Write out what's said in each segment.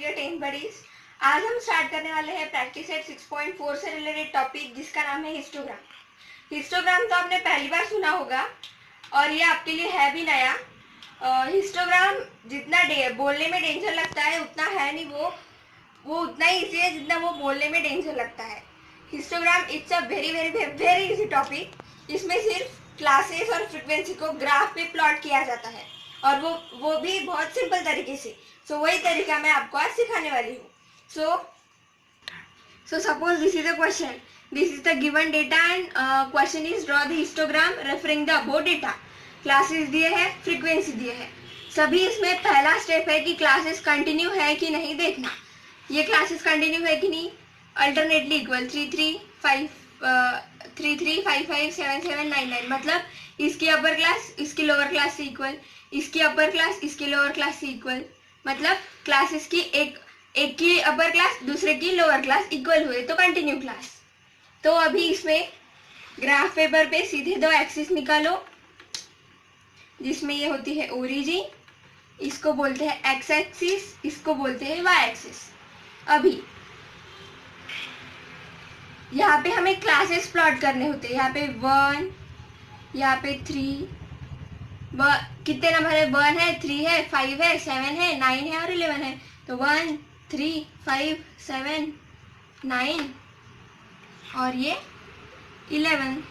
Dear 10th buddies. आज हम start करने वाले हैं प्रैक्टिस सेट 6.4 से रिलेटेड टॉपिक जिसका नाम है हिस्टोग्राम। हिस्टोग्राम तो आपने पहली बार सुना होगा और ये आपके लिए है भी नया। हिस्टोग्राम जितना बोलने में डेंजर लगता है उतना है नहीं, वो उतना ही ईजी है जितना वो बोलने में डेंजर लगता है। Histogram it's a very very very easy topic. इसमें सिर्फ क्लासेस और फ्रीक्वेंसी को ग्राफ पे प्लॉट किया जाता है और वो भी बहुत सिंपल तरीके से। सो वही तरीका मैं आपको आज सिखाने वाली हूँ। So suppose this is a question. This is the given data and question is draw the histogram referring the above data. Classes दिए हैं, फ्रीक्वेंसी दिए हैं। सभी इसमें पहला स्टेप है कि क्लासेस कंटिन्यू है कि नहीं देखना। ये क्लासेस कंटिन्यू है कि नहीं, अल्टरनेटली इक्वल 3 3 5 3 3 5 5 7 7 9 9, मतलब इसकी अपर क्लास इसकी लोअर क्लास से इक्वल, इसकी अपर क्लास इसकी लोअर क्लास से इक्वल, मतलब क्लासेस की एक की अपर क्लास दूसरे की लोअर क्लास इक्वल हुए तो कंटिन्यू क्लास। तो अभी इसमें ग्राफ पेपर पे सीधे दो एक्सिस निकालो जिसमें ये होती है ओरिजिन, इसको बोलते हैं एक्स एक्सिस, इसको बोलते हैं वाई एक्सिस। अभी यहाँ पे हमें क्लासेस प्लॉट करने होते हैं। यहाँ पे 1, यहाँ पे 3, कितने नंबर है, 1 है, 3 है, 5 है, 7 है, 9 है और 11 है। तो 1 3 5 7 9 और ये 11,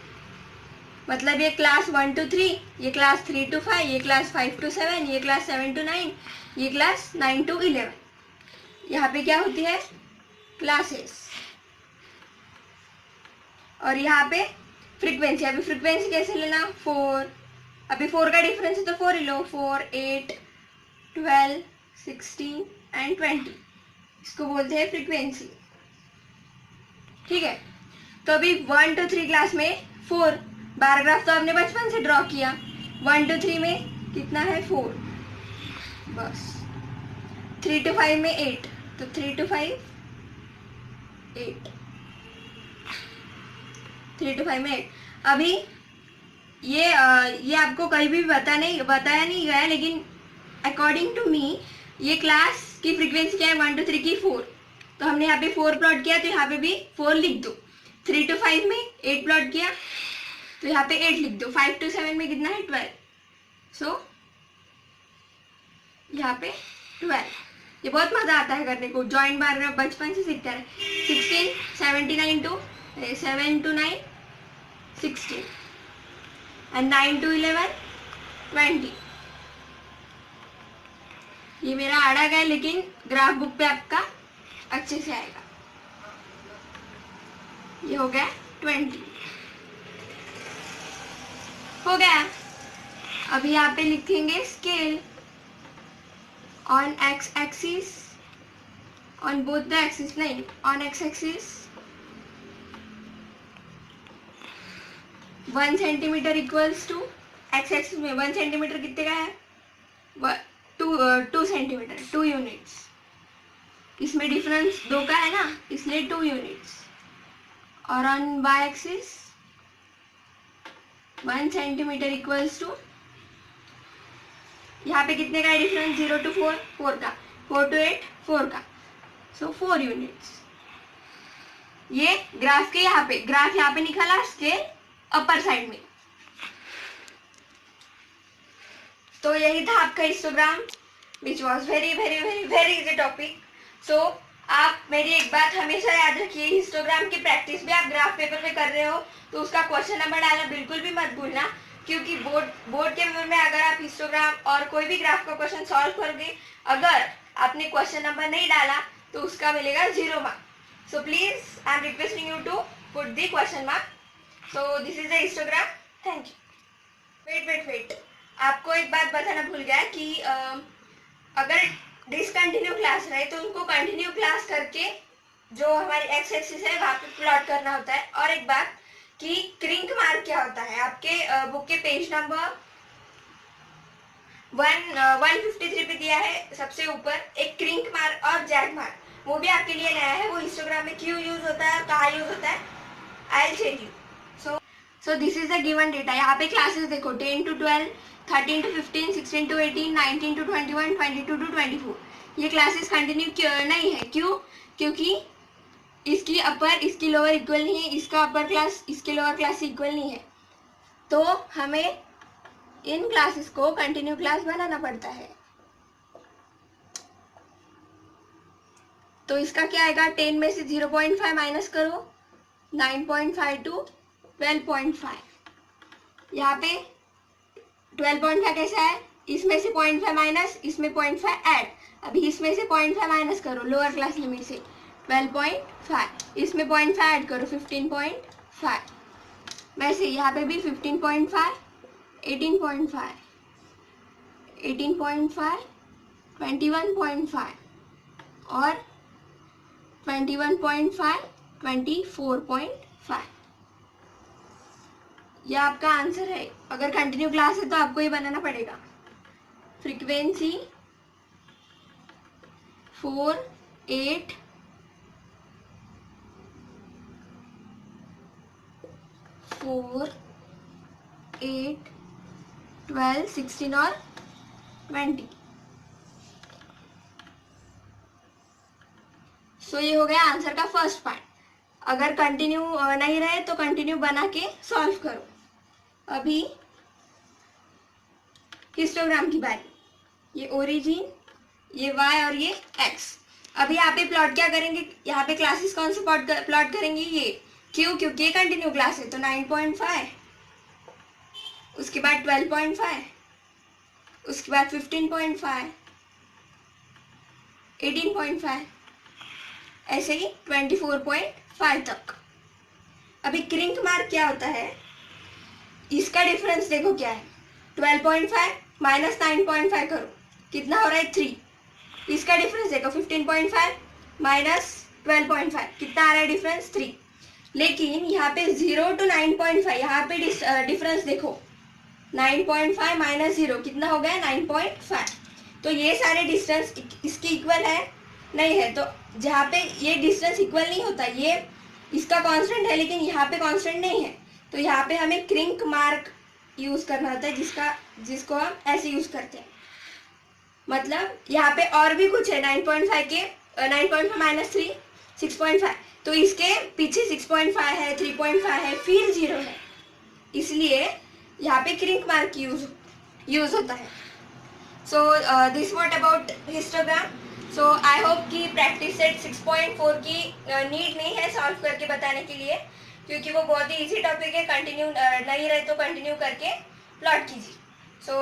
मतलब ये क्लास 1 to 3, ये क्लास 3 to 5, ये क्लास 5 to 7, ये क्लास 7 to 9, ये क्लास 9 to 11। यहाँ पे क्या होती है, क्लासेस। और यहाँ पे फ्रीक्वेंसी। अभी फ्रीक्वेंसी कैसे लेना, 4, अभी 4 का डिफरेंस है तो 4 ही लो, 4 8 12 16 एंड 20, इसको बोलते हैं फ्रीक्वेंसी। ठीक है, तो अभी 1 to 3 क्लास में 4 बार ग्राफ तो आपने बचपन से ड्रॉ किया। 1 to 3 में कितना है, 4, बस। 3 to 5 में 8, तो 3 to 5 8, 3 to 5 में 8। अभी ये आपको कहीं भी बताया नहीं गया, लेकिन अकॉर्डिंग टू मी ये क्लास की फ्रीक्वेंसी क्या है, 1 to 3 की 4। तो हमने यहाँ पे 4 प्लॉट किया तो यहाँ पे भी 4 लिख दो। 3 to 5 में 8 प्लॉट किया तो यहाँ पे 8 लिख दो। 5 to 7 में कितना है, 12। सो यहाँ पे 12। ये बहुत मजा आता है करने को, जॉइंट बार ग्राफ बचपन से सीखते रहे। 16 79 to 7 to 9 16 एंड 9 to 11 20। ये मेरा आड़ा गया लेकिन ग्राफ बुक पे आपका अच्छे से आएगा। ये हो गया 20, हो गया। अभी यहाँ पे लिखेंगे scale on X axis, on both the axis, नहीं on X axis 1 centimetre equals to, X axis में 1 सेंटीमीटर कितने का है, 2 सेंटीमीटर, 2 यूनिट्स। इसमें डिफरेंस 2 का है ना, इसलिए 2 यूनिट्स। और on Y axis 1 centimetre equals to, यहाँ पे कितने का है डिफरेंस, 0 to 4, 4 का, 4 to 8 4 का, सो 4 यूनिट्स। ये ग्राफ के ग्राफ यहाँ पे निकाला स्केल अपर साइड में। तो यही था आपका histogram which was very very very very easy topic. So आप मेरी एक बात हमेशा याद रखिए, हिस्टोग्राम की प्रैक्टिस भी आप ग्राफ पेपर में कर रहे हो तो उसका क्वेश्चन नंबर डालना बिल्कुल भी मत भूलना, क्योंकि बोर्ड के पेपर में अगर आप हिस्टोग्राम और कोई भी ग्राफ का क्वेश्चन सॉल्व करोगे, अगर आपने क्वेश्चन नंबर नहीं डाला तो उसका मिलेगा 0 mark. So please I am requesting you to put the question mark. So this is the histogram. Thank you. Wait, आपको एक बात बताना भूल गया कि अगर डिसकंटिन्यू क्लास रहे तो उनको कंटिन्यू क्लास करके जो हमारी एक्स एक्सिस है वहाँ पे प्लॉट करना होता है। और एक बात कि क्रिंक मार्क क्या होता है, आपके बुक के पेज नंबर 153 पे दिया है सबसे ऊपर एक क्रिंक मार्क और जैग मार्क, वो भी आपके लिए नया है। वो हिस्टोग्राम में क्यों यूज होता है, कहाँ यूज होता है, I will tell you. So this is the given data. यहाँ पे क्लासेस देखो 10 to 12, 13 to 15, 16 to 18, 19 to 21, 22 to 24। ये क्लासेस कंटिन्यू नहीं है। क्यों? क्योंकि इसकी अपर इसकी लोअर इक्वल नहीं है, इसका अपर क्लास इसके लोअर क्लास इक्वल नहीं है, तो हमें इन क्लासेस को कंटिन्यू क्लास बनाना पड़ता है। तो इसका क्या आएगा, 10 में से 0.5 माइनस करो, 9.5 टू 12.5। यहाँ पे 12.5 कैसा है, इसमें से 0.5 माइनस, इसमें 0.5 ऐड। अभी इसमें से 0.5 माइनस करो लोअर क्लास लिमिट से 12.5, इसमें 0.5 ऐड करो 15.5। वैसे यहाँ पे भी 15.5, 18.5, 18.5, 21.5 और 21.5, 24.5। यह आपका आंसर है। अगर कंटिन्यू क्लास है तो आपको ये बनाना पड़ेगा। फ्रीक्वेंसी 4, 8, 4, 8, 12, 16 और 20। सो ये हो गया आंसर का फर्स्ट पार्ट। अगर कंटिन्यू नहीं रहे तो कंटिन्यू बना के सॉल्व करो। अभी हिस्टोग्राम की बारी। ये ओरिजिन, ये y और ये x। अभी यहाँ पे प्लॉट क्या करेंगे, यहाँ पे क्लासेस कौन से प्लॉट करेंगे, ये क्यों, क्योंकि ये कंटिन्यू क्लास है तो 9.5, उसके बाद 12.5, उसके बाद 15.5, 18.5, ऐसे ही 24.5 तक। अभी क्रिंक मार्क क्या होता है, इसका डिफरेंस देखो क्या है, 12.5 माइनस 9.5 करो, कितना हो रहा है 3। इसका डिफरेंस देखो 15.5 माइनस 12.5, कितना आ रहा है डिफरेंस 3। लेकिन यहाँ पे 0 to 9.5, यहाँ पे डिफरेंस देखो 9.5 माइनस 0 कितना हो गया 9.5। तो ये सारे डिस्टेंस इसके इक्वल है नहीं है, तो जहाँ पे ये डिस्टेंस इक्वल नहीं होता, ये इसका कांस्टेंट है लेकिन यहाँ पे कांस्टेंट नहीं है, तो यहाँ पे हमें क्रिंक मार्क यूज करना होता है, जिसको हम ऐसे यूज करते हैं। मतलब यहाँ पे और भी कुछ है 9.5 के 9.5 माइनस 3 6.5, तो इसके पीछे 6.5 है, 3.5 है, फिर 0 है, इसलिए यहाँ पे क्रिंक मार्क यूज होता है। So this what about histogram. So I hope कि प्रैक्टिस सेट 6.4 की नीड नहीं है सॉल्व करके बताने के लिए, क्योंकि वो बहुत ही इजी टॉपिक है। कंटिन्यू नहीं रहे तो कंटिन्यू करके प्लॉट कीजिए।